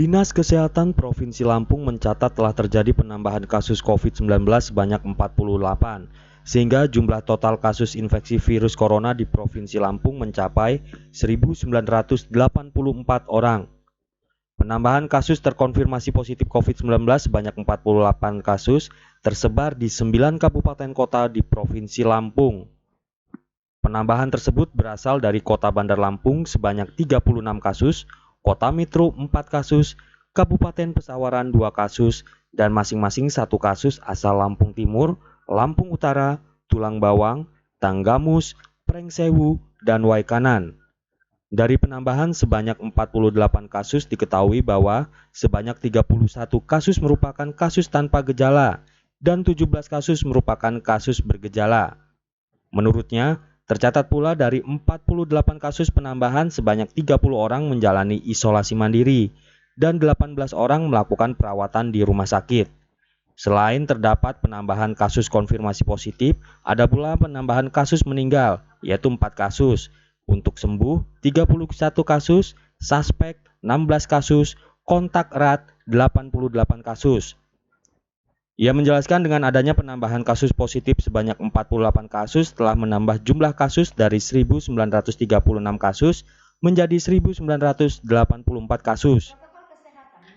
Dinas Kesehatan Provinsi Lampung mencatat telah terjadi penambahan kasus COVID-19 sebanyak 48, sehingga jumlah total kasus infeksi virus corona di Provinsi Lampung mencapai 1.984 orang. Penambahan kasus terkonfirmasi positif COVID-19 sebanyak 48 kasus tersebar di 9 kabupaten kota di Provinsi Lampung. Penambahan tersebut berasal dari Kota Bandar Lampung sebanyak 36 kasus, Kota Mitro 4 kasus, Kabupaten Pesawaran 2 kasus, dan masing-masing 1 kasus asal Lampung Timur, Lampung Utara, Tulang Bawang, Tanggamus, Prengsewu, dan Waikanan. Dari penambahan sebanyak 48 kasus diketahui bahwa sebanyak 31 kasus merupakan kasus tanpa gejala dan 17 kasus merupakan kasus bergejala. Menurutnya, tercatat pula dari 48 kasus penambahan sebanyak 30 orang menjalani isolasi mandiri dan 18 orang melakukan perawatan di rumah sakit. Selain terdapat penambahan kasus konfirmasi positif, ada pula penambahan kasus meninggal, yaitu 4 kasus. Untuk sembuh, 31 kasus, suspek 16 kasus, kontak erat 88 kasus. Ia menjelaskan dengan adanya penambahan kasus positif sebanyak 48 kasus telah menambah jumlah kasus dari 1.936 kasus menjadi 1.984 kasus.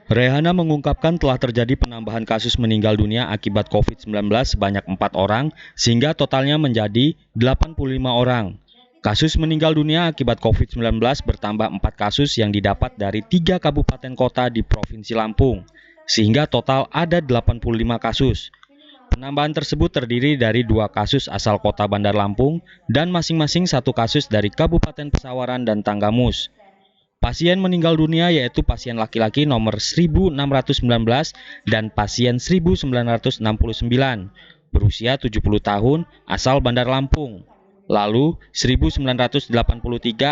Rehana mengungkapkan telah terjadi penambahan kasus meninggal dunia akibat COVID-19 sebanyak 4 orang sehingga totalnya menjadi 85 orang. Kasus meninggal dunia akibat COVID-19 bertambah 4 kasus yang didapat dari 3 kabupaten kota di Provinsi Lampung, sehingga total ada 85 kasus. Penambahan tersebut terdiri dari 2 kasus asal Kota Bandar Lampung dan masing-masing 1 kasus dari Kabupaten Pesawaran dan Tanggamus. Pasien meninggal dunia yaitu pasien laki-laki nomor 1619 dan pasien 1969, berusia 70 tahun, asal Bandar Lampung. Lalu 1983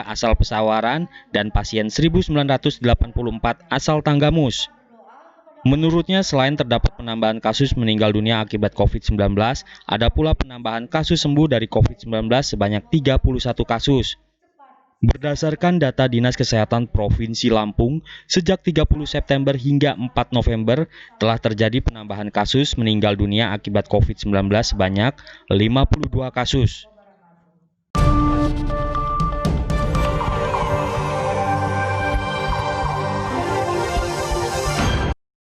asal Pesawaran dan pasien 1984 asal Tanggamus. Menurutnya, selain terdapat penambahan kasus meninggal dunia akibat COVID-19, ada pula penambahan kasus sembuh dari COVID-19 sebanyak 31 kasus. Berdasarkan data Dinas Kesehatan Provinsi Lampung, sejak 30 September hingga 4 November telah terjadi penambahan kasus meninggal dunia akibat COVID-19 sebanyak 52 kasus.